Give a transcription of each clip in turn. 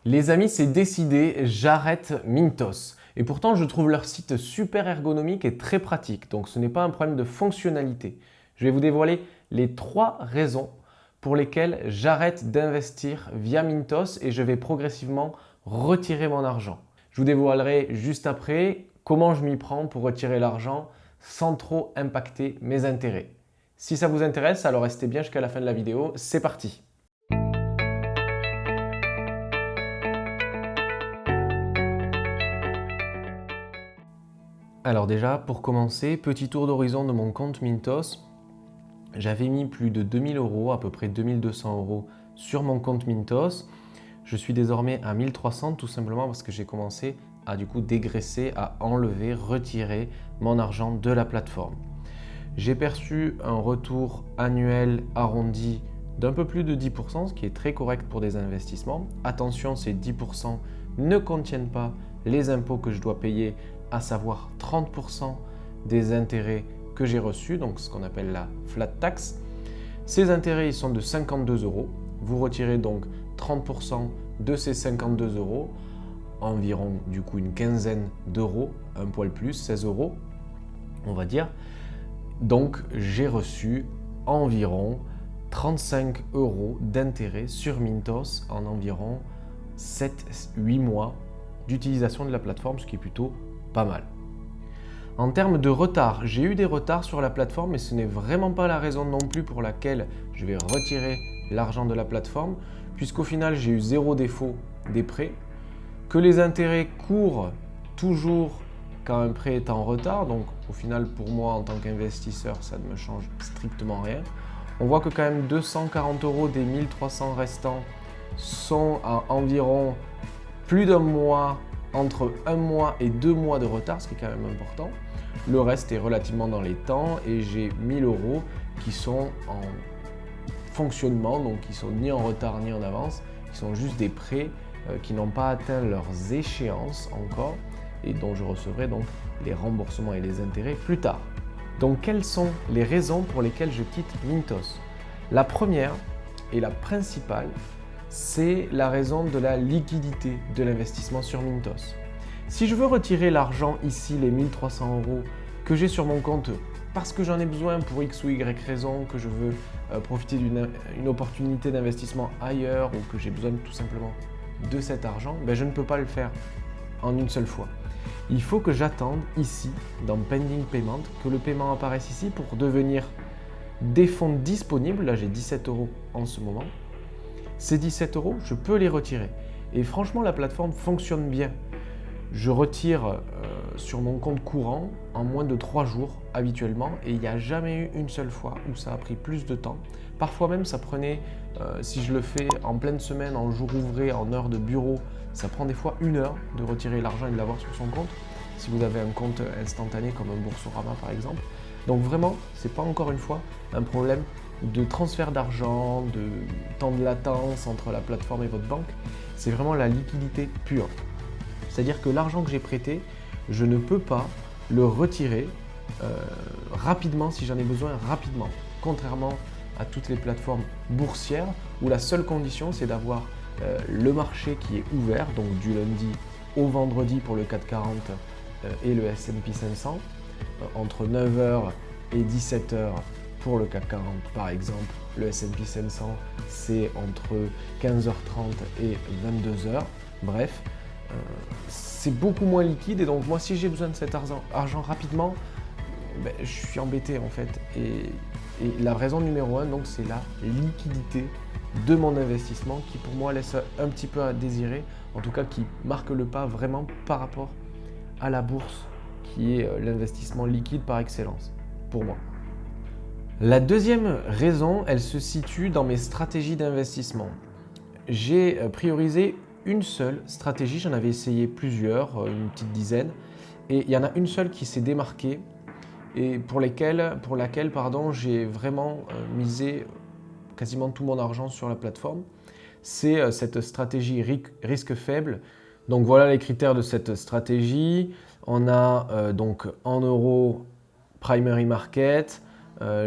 Les amis, c'est décidé, j'arrête Mintos. Et pourtant, je trouve leur site super ergonomique et très pratique. Donc ce n'est pas un problème de fonctionnalité. Je vais vous dévoiler les 3 raisons pour lesquelles j'arrête d'investir via Mintos et je vais progressivement retirer mon argent. Je vous dévoilerai juste après comment je m'y prends pour retirer l'argent sans trop impacter mes intérêts. Si ça vous intéresse, alors restez bien jusqu'à la fin de la vidéo. C'est parti! Alors déjà, pour commencer, petit tour d'horizon de mon compte Mintos. J'avais mis plus de 2000 euros, à peu près 2200 euros sur mon compte Mintos. Je suis désormais à 1300 tout simplement parce que j'ai commencé à dégraisser, à enlever, retirer mon argent de la plateforme. J'ai perçu un retour annuel arrondi d'un peu plus de 10%, ce qui est très correct pour des investissements. Attention, ces 10% ne contiennent pas les impôts que je dois payer, à savoir 30% des intérêts que j'ai reçus, donc ce qu'on appelle la flat tax. Ces intérêts ils sont de 52 euros. Vous retirez donc 30% de ces 52 euros, environ une quinzaine d'euros, un poil plus, 16 euros, on va dire. Donc j'ai reçu environ 35 euros d'intérêt sur Mintos en environ 7-8 mois d'utilisation de la plateforme, ce qui est plutôt pas mal. En termes de retard, j'ai eu des retards sur la plateforme, mais ce n'est vraiment pas la raison non plus pour laquelle je vais retirer l'argent de la plateforme, puisqu'au final j'ai eu 0 défaut des prêts, que les intérêts courent toujours quand un prêt est en retard, donc au final pour moi en tant qu'investisseur ça ne me change strictement rien. On voit que quand même 240 euros des 1300 restants sont à environ plus d'un mois, entre 1 mois et 2 mois de retard, ce qui est quand même important. Le reste est relativement dans les temps et j'ai 1000 euros qui sont en fonctionnement, donc qui sont ni en retard ni en avance, qui sont juste des prêts qui n'ont pas atteint leurs échéances encore et dont je recevrai donc les remboursements et les intérêts plus tard. Donc quelles sont les raisons pour lesquelles je quitte Mintos? La première et la principale, c'est la raison de la liquidité de l'investissement sur Mintos. Si je veux retirer l'argent ici, les 1300 euros que j'ai sur mon compte parce que j'en ai besoin pour X ou Y raison, que je veux profiter d'une opportunité d'investissement ailleurs ou que j'ai besoin tout simplement de cet argent, je ne peux pas le faire en une seule fois. Il faut que j'attende ici, dans Pending Payment, que le paiement apparaisse ici pour devenir des fonds disponibles. Là, j'ai 17 euros en ce moment. Ces 17 euros, je peux les retirer. Et franchement, la plateforme fonctionne bien. Je retire sur mon compte courant en moins de 3 jours habituellement et il n'y a jamais eu une seule fois où ça a pris plus de temps. Parfois même ça prenait, si je le fais en pleine semaine, en jour ouvré, en heure de bureau, ça prend des fois 1 heure de retirer l'argent et de l'avoir sur son compte. Si vous avez un compte instantané comme un Boursorama par exemple. Donc vraiment, ce n'est pas encore une fois un problème de transfert d'argent, de temps de latence entre la plateforme et votre banque. C'est vraiment la liquidité pure. C'est-à-dire que l'argent que j'ai prêté, je ne peux pas le retirer rapidement si j'en ai besoin rapidement. Contrairement à toutes les plateformes boursières où la seule condition c'est d'avoir le marché qui est ouvert, donc du lundi au vendredi pour le CAC 40 et le S&P 500, entre 9 h et 17 h pour le CAC 40 par exemple. Le S&P 500 c'est entre 15h30 et 22 h. Bref, c'est beaucoup moins liquide et donc moi si j'ai besoin de cet argent rapidement, je suis embêté en fait. Et la raison numéro 1 donc c'est la liquidité de mon investissement qui pour moi laisse un petit peu à désirer, en tout cas qui marque le pas vraiment par rapport à la bourse qui est l'investissement liquide par excellence pour moi. La deuxième raison, elle se situe dans mes stratégies d'investissement. J'ai priorisé une seule stratégie, j'en avais essayé plusieurs, une petite dizaine, et il y en a une seule qui s'est démarquée et pour laquelle j'ai vraiment misé quasiment tout mon argent sur la plateforme. C'est cette stratégie risque faible. Donc voilà les critères de cette stratégie. On a donc en euros primary market.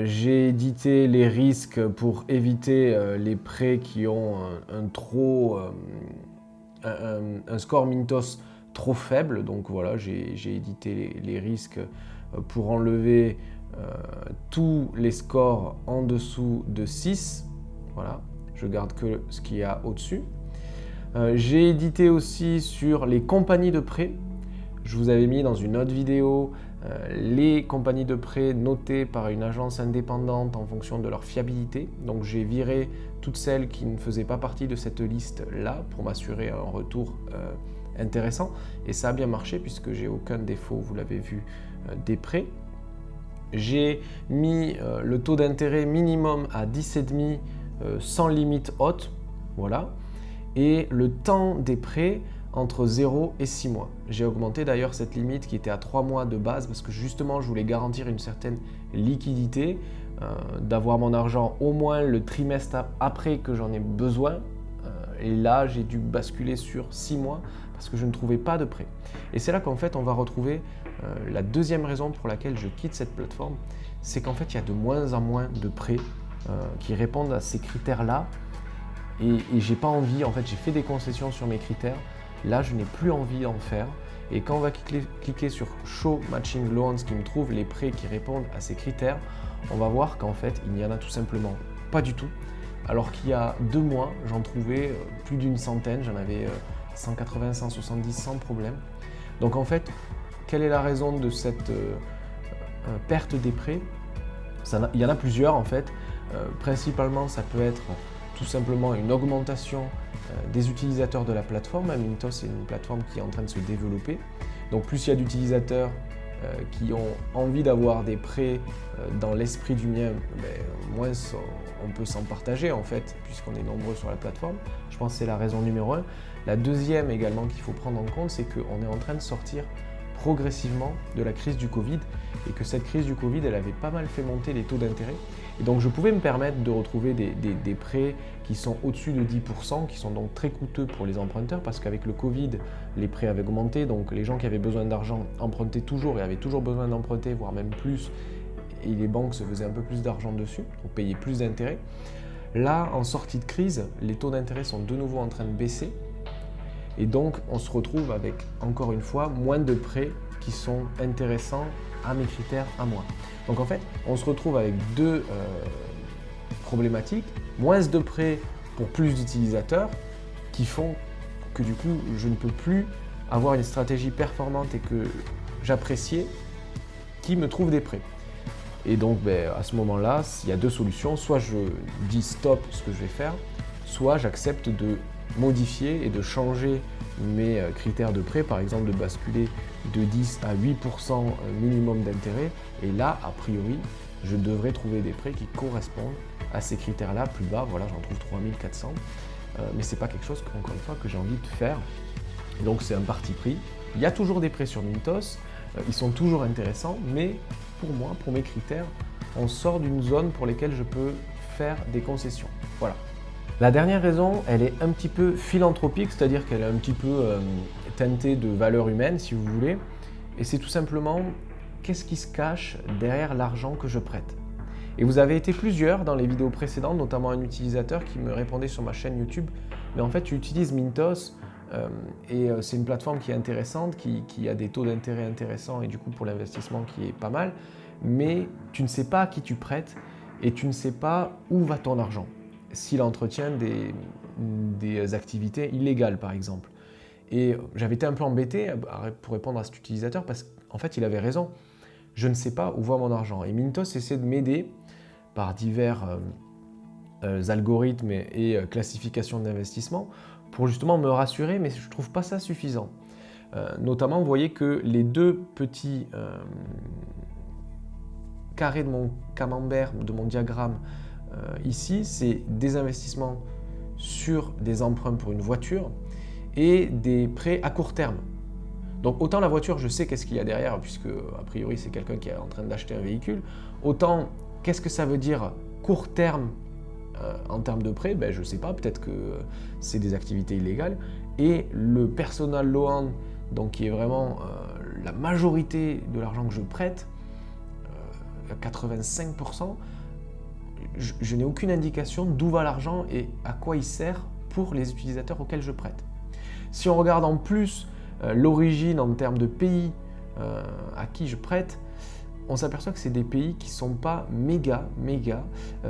J'ai édité les risques pour éviter les prêts qui ont un score Mintos trop faible. Donc voilà, j'ai édité les risques pour enlever tous les scores en dessous de 6. Voilà, je garde que ce qu'il y a au-dessus. J'ai édité aussi sur les compagnies de prêt. Je vous avais mis dans une autre vidéo les compagnies de prêt notées par une agence indépendante en fonction de leur fiabilité. Donc j'ai viré toutes celles qui ne faisaient pas partie de cette liste-là pour m'assurer un retour intéressant. Et ça a bien marché puisque j'ai aucun défaut, vous l'avez vu, des prêts. J'ai mis le taux d'intérêt minimum à 10,5 sans limite haute. Voilà. Et le temps des prêts entre 0 et 6 mois. J'ai augmenté d'ailleurs cette limite qui était à 3 mois de base parce que justement je voulais garantir une certaine liquidité, d'avoir mon argent au moins le trimestre après que j'en ai besoin. Et là j'ai dû basculer sur 6 mois parce que je ne trouvais pas de prêt. Et c'est là qu'en fait on va retrouver la deuxième raison pour laquelle je quitte cette plateforme, c'est qu'en fait il y a de moins en moins de prêts qui répondent à ces critères-là. Et j'ai pas envie, en fait j'ai fait des concessions sur mes critères, là je n'ai plus envie d'en faire. Et quand on va cliquer sur Show Matching Loans qui me trouve les prêts qui répondent à ces critères, on va voir qu'en fait il n'y en a tout simplement pas du tout. Alors qu'il y a 2 mois, j'en trouvais plus d'une centaine, j'en avais 180, 170 sans problème. Donc en fait, quelle est la raison de cette perte des prêts? Il y en a plusieurs en fait. Principalement ça peut être tout simplement une augmentation des utilisateurs de la plateforme. Mintos, c'est une plateforme qui est en train de se développer. Donc plus il y a d'utilisateurs qui ont envie d'avoir des prêts dans l'esprit du mien, moins on peut s'en partager en fait, puisqu'on est nombreux sur la plateforme. Je pense que c'est la raison numéro 1. La deuxième également qu'il faut prendre en compte, c'est qu'on est en train de sortir progressivement de la crise du Covid et que cette crise du Covid, elle avait pas mal fait monter les taux d'intérêt. Et donc je pouvais me permettre de retrouver des prêts qui sont au-dessus de 10%, qui sont donc très coûteux pour les emprunteurs parce qu'avec le Covid, les prêts avaient augmenté, donc les gens qui avaient besoin d'argent empruntaient toujours et avaient toujours besoin d'emprunter, voire même plus, et les banques se faisaient un peu plus d'argent dessus, donc payaient plus d'intérêt. Là, en sortie de crise, les taux d'intérêt sont de nouveau en train de baisser et donc on se retrouve avec, encore une fois, moins de prêts qui sont intéressants à mes critères à moi. Donc en fait, on se retrouve avec deux problématiques, moins de prêts pour plus d'utilisateurs qui font que du coup, je ne peux plus avoir une stratégie performante et que j'appréciais qui me trouve des prêts. Et donc à ce moment-là, il y a deux solutions, soit je dis stop ce que je vais faire, soit j'accepte de modifier et de changer mes critères de prêt, par exemple de basculer de 10 à 8% minimum d'intérêt. Et là, a priori, je devrais trouver des prêts qui correspondent à ces critères-là plus bas. Voilà, j'en trouve 3400. Mais ce n'est pas quelque chose, encore une fois, que j'ai envie de faire. Et donc, c'est un parti pris. Il y a toujours des prêts sur Mintos. Ils sont toujours intéressants. Mais pour moi, pour mes critères, on sort d'une zone pour laquelle je peux faire des concessions. Voilà. La dernière raison, elle est un petit peu philanthropique, c'est-à-dire qu'elle est un petit peu teintée de valeur humaine, si vous voulez. Et c'est tout simplement, qu'est-ce qui se cache derrière l'argent que je prête? Et vous avez été plusieurs dans les vidéos précédentes, notamment un utilisateur qui me répondait sur ma chaîne YouTube. Mais en fait, tu utilises Mintos et c'est une plateforme qui est intéressante, qui a des taux d'intérêt intéressants et du coup pour l'investissement qui est pas mal. Mais tu ne sais pas à qui tu prêtes et tu ne sais pas où va ton argent. S'il entretient des activités illégales, par exemple. Et j'avais été un peu embêté pour répondre à cet utilisateur parce qu'en fait, il avait raison. Je ne sais pas où va mon argent. Et Mintos essaie de m'aider par divers algorithmes et classifications d'investissement pour justement me rassurer, mais je ne trouve pas ça suffisant. Notamment, vous voyez que les deux petits carrés de mon camembert, de mon diagramme, ici, c'est des investissements sur des emprunts pour une voiture et des prêts à court terme. Donc autant la voiture, je sais qu'est-ce qu'il y a derrière, puisque a priori c'est quelqu'un qui est en train d'acheter un véhicule, autant qu'est-ce que ça veut dire court terme en termes de prêt, je ne sais pas, peut-être que c'est des activités illégales. Et le personal loan, donc qui est vraiment la majorité de l'argent que je prête, 85%, je n'ai aucune indication d'où va l'argent et à quoi il sert pour les utilisateurs auxquels je prête. Si on regarde en plus l'origine en termes de pays à qui je prête, on s'aperçoit que c'est des pays qui ne sont pas méga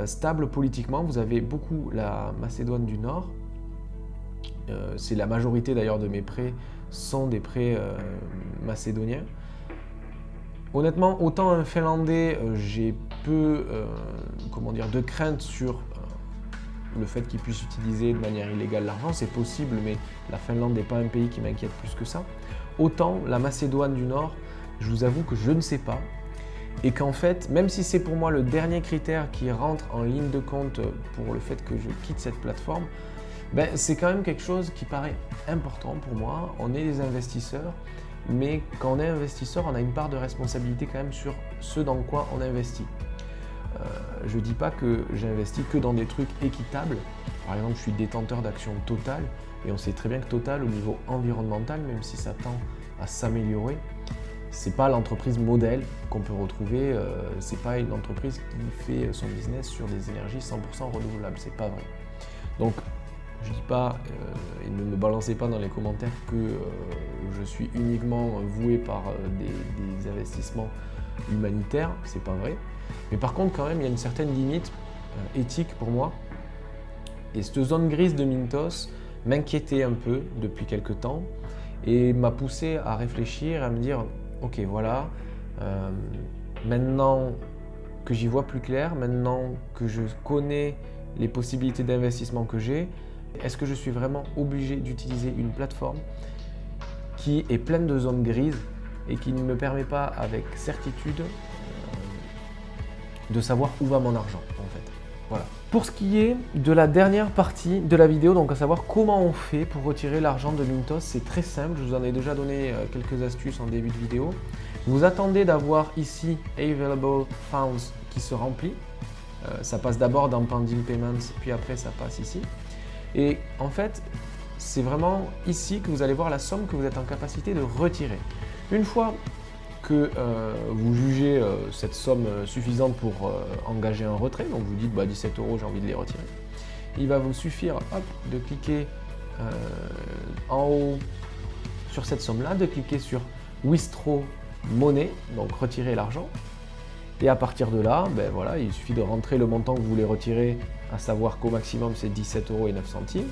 stables politiquement. Vous avez beaucoup la Macédoine du Nord. C'est la majorité d'ailleurs de mes prêts sont des prêts macédoniens. Honnêtement, autant un Finlandais, j'ai peu de crainte sur le fait qu'il puisse utiliser de manière illégale l'argent, c'est possible, mais la Finlande n'est pas un pays qui m'inquiète plus que ça. Autant la Macédoine du Nord, je vous avoue que je ne sais pas. Et qu'en fait, même si c'est pour moi le dernier critère qui rentre en ligne de compte pour le fait que je quitte cette plateforme, c'est quand même quelque chose qui paraît important pour moi. On est des investisseurs, mais quand on est investisseur, on a une part de responsabilité quand même sur ce dans quoi on investit. Je ne dis pas que j'investis que dans des trucs équitables. Par exemple, je suis détenteur d'actions Total, et on sait très bien que Total, au niveau environnemental, même si ça tend à s'améliorer, c'est pas l'entreprise modèle qu'on peut retrouver, c'est pas une entreprise qui fait son business sur des énergies 100% renouvelables, c'est pas vrai. Donc je dis pas, et ne me balancez pas dans les commentaires que je suis uniquement voué par des investissements humanitaires, c'est pas vrai. Mais par contre quand même il y a une certaine limite éthique pour moi, et cette zone grise de Mintos m'inquiétait un peu depuis quelques temps et m'a poussé à réfléchir, à me dire ok, voilà, maintenant que j'y vois plus clair, maintenant que je connais les possibilités d'investissement que j'ai, est-ce que je suis vraiment obligé d'utiliser une plateforme qui est pleine de zones grises et qui ne me permet pas avec certitude de savoir où va mon argent en fait. Voilà. Pour ce qui est de la dernière partie de la vidéo, donc à savoir comment on fait pour retirer l'argent de Mintos, c'est très simple, je vous en ai déjà donné quelques astuces en début de vidéo. Vous attendez d'avoir ici Available Funds qui se remplit. Ça passe d'abord dans Pending Payments, puis après ça passe ici. Et en fait, c'est vraiment ici que vous allez voir la somme que vous êtes en capacité de retirer. Une fois que vous jugez cette somme suffisante pour engager un retrait, donc vous dites 17 €, j'ai envie de les retirer, il va vous suffire de cliquer en haut sur cette somme-là, de cliquer sur Withdraw Money, donc retirer l'argent, et à partir de là, voilà, il suffit de rentrer le montant que vous voulez retirer, à savoir qu'au maximum c'est 17,09 €.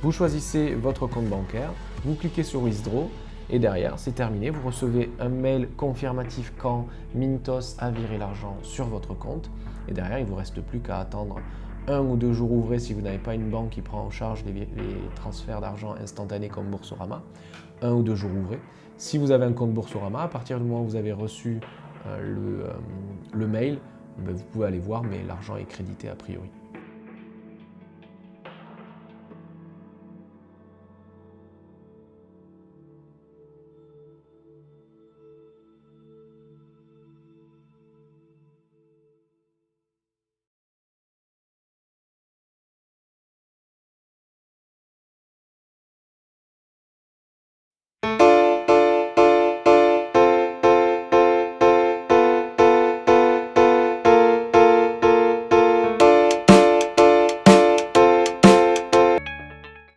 Vous choisissez votre compte bancaire, vous cliquez sur Withdraw, et derrière, c'est terminé, vous recevez un mail confirmatif quand Mintos a viré l'argent sur votre compte. Et derrière, il ne vous reste plus qu'à attendre 1 ou 2 jours ouvrés si vous n'avez pas une banque qui prend en charge les transferts d'argent instantanés comme Boursorama. 1 ou 2 jours ouvrés. Si vous avez un compte Boursorama, à partir du moment où vous avez reçu le mail, vous pouvez aller voir, mais l'argent est crédité a priori.